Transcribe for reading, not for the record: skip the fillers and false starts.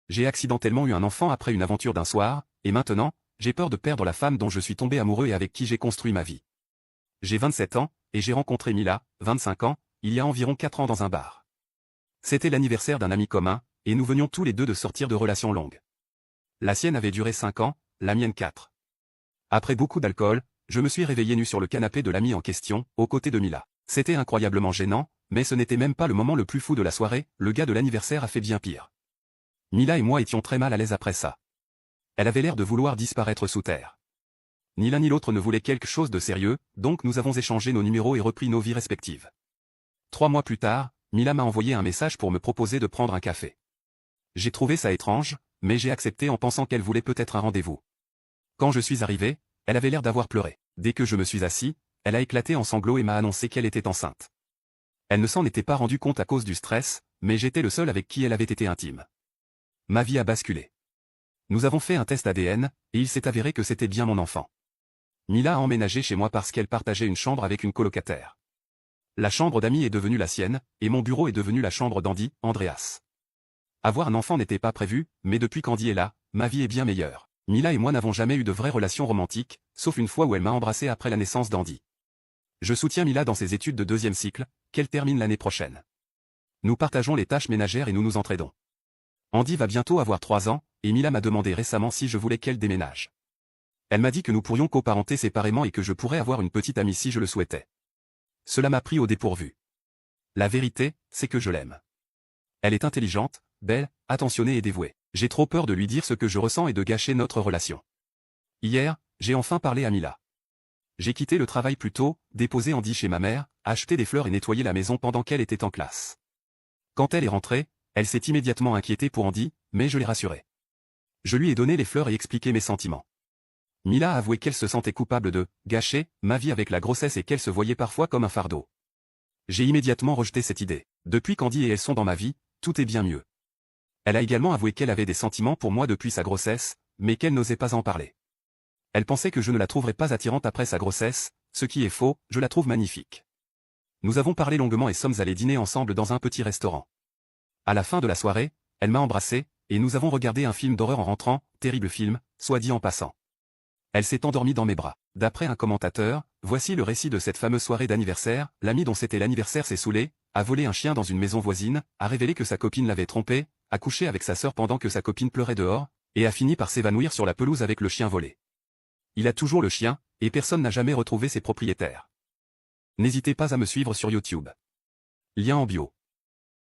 J'ai accidentellement eu un enfant après une aventure d'un soir, et maintenant, j'ai peur de perdre la femme dont je suis tombé amoureux et avec qui j'ai construit ma vie. J'ai 27 ans, et j'ai rencontré Mila, 25 ans, il y a environ 4 ans dans un bar. C'était l'anniversaire d'un ami commun, et nous venions tous les deux de sortir de relations longues. La sienne avait duré 5 ans, la mienne 4. Après beaucoup d'alcool, je me suis réveillé nu sur le canapé de l'ami en question, aux côtés de Mila. C'était incroyablement gênant, mais ce n'était même pas le moment le plus fou de la soirée, le gars de l'anniversaire a fait bien pire. Mila et moi étions très mal à l'aise après ça. Elle avait l'air de vouloir disparaître sous terre. Ni l'un ni l'autre ne voulait quelque chose de sérieux, donc nous avons échangé nos numéros et repris nos vies respectives. 3 mois plus tard, Mila m'a envoyé un message pour me proposer de prendre un café. J'ai trouvé ça étrange, mais j'ai accepté en pensant qu'elle voulait peut-être un rendez-vous. Quand je suis arrivé, elle avait l'air d'avoir pleuré. Dès que je me suis assis, elle a éclaté en sanglots et m'a annoncé qu'elle était enceinte. Elle ne s'en était pas rendue compte à cause du stress, mais j'étais le seul avec qui elle avait été intime. Ma vie a basculé. Nous avons fait un test ADN, et il s'est avéré que c'était bien mon enfant. Mila a emménagé chez moi parce qu'elle partageait une chambre avec une colocataire. La chambre d'Amy est devenue la sienne, et mon bureau est devenu la chambre d'Andy, Andreas. Avoir un enfant n'était pas prévu, mais depuis qu'Andy est là, ma vie est bien meilleure. Mila et moi n'avons jamais eu de vraie relation romantique, sauf une fois où elle m'a embrassé après la naissance d'Andy. Je soutiens Mila dans ses études de 2e cycle, qu'elle termine l'année prochaine. Nous partageons les tâches ménagères et nous nous entraidons. Andy va bientôt avoir 3 ans, et Mila m'a demandé récemment si je voulais qu'elle déménage. Elle m'a dit que nous pourrions coparenter séparément et que je pourrais avoir une petite amie si je le souhaitais. Cela m'a pris au dépourvu. La vérité, c'est que je l'aime. Elle est intelligente, belle, attentionnée et dévouée. J'ai trop peur de lui dire ce que je ressens et de gâcher notre relation. Hier, j'ai enfin parlé à Mila. J'ai quitté le travail plus tôt, déposé Andy chez ma mère, acheté des fleurs et nettoyé la maison pendant qu'elle était en classe. Quand elle est rentrée, elle s'est immédiatement inquiétée pour Andy, mais je l'ai rassurée. Je lui ai donné les fleurs et expliqué mes sentiments. Mila a avoué qu'elle se sentait coupable de « gâcher » ma vie avec la grossesse et qu'elle se voyait parfois comme un fardeau. J'ai immédiatement rejeté cette idée. Depuis qu'Andy et elle sont dans ma vie, tout est bien mieux. Elle a également avoué qu'elle avait des sentiments pour moi depuis sa grossesse, mais qu'elle n'osait pas en parler. Elle pensait que je ne la trouverais pas attirante après sa grossesse, ce qui est faux, je la trouve magnifique. Nous avons parlé longuement et sommes allés dîner ensemble dans un petit restaurant. À la fin de la soirée, elle m'a embrassé, et nous avons regardé un film d'horreur en rentrant, terrible film, soit dit en passant. Elle s'est endormie dans mes bras. D'après un commentateur, voici le récit de cette fameuse soirée d'anniversaire, l'ami dont c'était l'anniversaire s'est saoulé, a volé un chien dans une maison voisine, a révélé que sa copine l'avait trompé, a couché avec sa sœur pendant que sa copine pleurait dehors, et a fini par s'évanouir sur la pelouse avec le chien volé. Il a toujours le chien, et personne n'a jamais retrouvé ses propriétaires. N'hésitez pas à me suivre sur YouTube. Lien en bio.